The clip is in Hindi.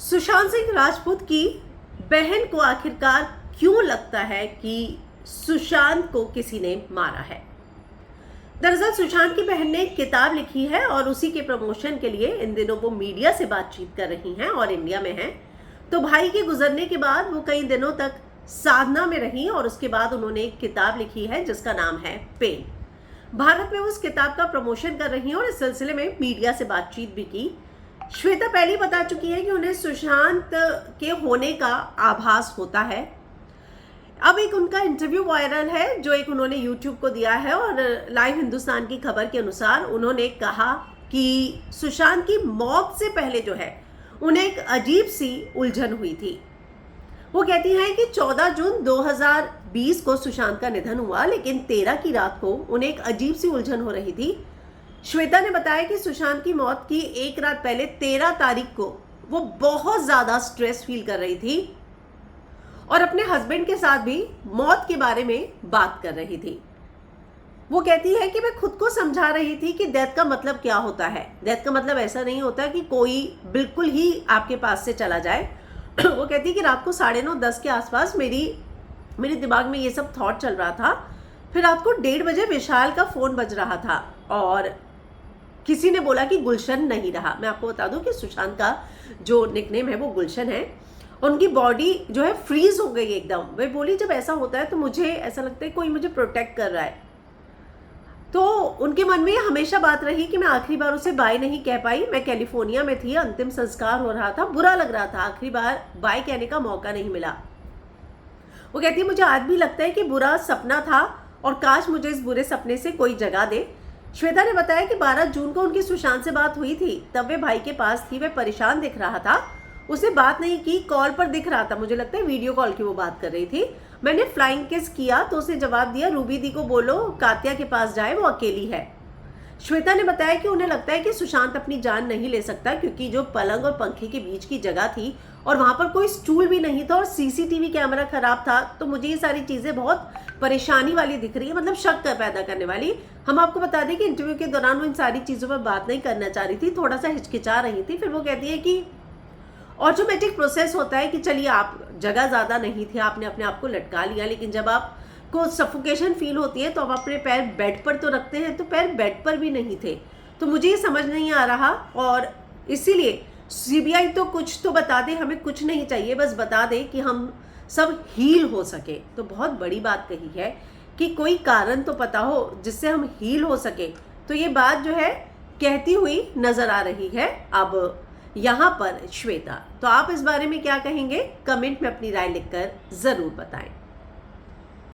सुशांत सिंह राजपूत की बहन को आखिरकार क्यों लगता है कि सुशांत को किसी ने मारा है। दरअसल सुशांत की बहन ने एक किताब लिखी है और उसी के प्रमोशन के लिए इन दिनों वो मीडिया से बातचीत कर रही हैं और इंडिया में हैं। तो भाई के गुजरने के बाद वो कई दिनों तक साधना में रही और उसके बाद उन्होंने एक किताब लिखी है जिसका नाम है पेन। भारत में उस किताब का प्रमोशन कर रही हैं और इस सिलसिले में मीडिया से बातचीत भी की। श्वेता पहले ही बता चुकी है कि उन्हें सुशांत के होने का आभास होता है। अब एक उनका इंटरव्यू वायरल है जो एक उन्होंने यूट्यूब को दिया है और लाइव हिंदुस्तान की खबर के अनुसार उन्होंने कहा कि सुशांत की मौत से पहले जो है उन्हें एक अजीब सी उलझन हुई थी। वो कहती हैं कि 14 जून 2020 को सुशांत का निधन हुआ, लेकिन 13 की रात को उन्हें एक अजीब सी उलझन हो रही थी। श्वेता ने बताया कि सुशांत की मौत की एक रात पहले 13 तारीख को वो बहुत ज्यादा स्ट्रेस फील कर रही थी और अपने हस्बैंड के साथ भी मौत के बारे में बात कर रही थी। वो कहती है कि मैं खुद को समझा रही थी कि डेथ का मतलब क्या होता है। डेथ का मतलब ऐसा नहीं होता कि कोई बिल्कुल ही आपके पास से चला जाए। वो कहती है कि रात को 9:30-10 के आसपास मेरे दिमाग में ये सब थॉट चल रहा था। फिर रात को 1:30 बजे विशाल का फोन बज रहा था और किसी ने बोला कि गुलशन नहीं रहा। मैं आपको बता दूं कि सुशांत का जो निकनेम है वो गुलशन है। उनकी बॉडी जो है फ्रीज हो गई एकदम। वे बोली जब ऐसा होता है तो मुझे ऐसा लगता है कोई मुझे प्रोटेक्ट कर रहा है। तो उनके मन में हमेशा बात रही कि मैं आखिरी बार उसे बाय नहीं कह पाई। मैं कैलिफोर्निया में थी, अंतिम संस्कार हो रहा था, बुरा लग रहा था, आखिरी बार बाय कहने का मौका नहीं मिला। वो कहती है मुझे आज भी लगता है कि बुरा सपना था और काश मुझे इस बुरे सपने से कोई जगा दे। श्वेता ने बताया कि 12 जून को उनकी सुशांत से बात हुई थी। तब वे भाई के पास थी, वे परेशान दिख रहा था। उसे बात नहीं की, कॉल पर दिख रहा था। मुझे लगता है वीडियो कॉल की वो बात कर रही थी। मैंने फ्लाइंग किस किया तो उसे जवाब दिया रूबी दी को बोलो कात्या के पास जाए, वो अकेली है। श्वेता ने बताया कि उन्हें लगता है कि सुशांत अपनी जान नहीं ले सकता क्योंकि जो पलंग और पंखे के बीच की जगह थी और वहां पर कोई स्टूल भी नहीं था और सीसीटीवी कैमरा खराब था। तो मुझे ये सारी चीजें बहुत परेशानी वाली दिख रही है, मतलब शक पैदा करने वाली। हम आपको बता दें कि इंटरव्यू के दौरान वो इन सारी चीजों पर बात नहीं करना चाह रही थी, थोड़ा सा हिचकिचा रही थी। फिर वो कहती है कि ऑटोमेटिक प्रोसेस होता है कि चलिए आप जगह ज़्यादा नहीं थी, आपने अपने आप को लटका लिया, लेकिन जब आपको सफोकेशन फील होती है तो आप अपने पैर बेड पर तो रखते हैं, तो पैर बेड पर भी नहीं थे। तो मुझे ये समझ नहीं आ रहा और इसीलिए सीबीआई तो कुछ तो बता दे, हमें कुछ नहीं चाहिए, बस बता दे कि हम सब हील हो सके। तो बहुत बड़ी बात कही है कि कोई कारण तो पता हो जिससे हम हील हो सके। तो ये बात जो है कहती हुई नजर आ रही है अब यहाँ पर श्वेता। तो आप इस बारे में क्या कहेंगे? कमेंट में अपनी राय लिखकर जरूर बताएं।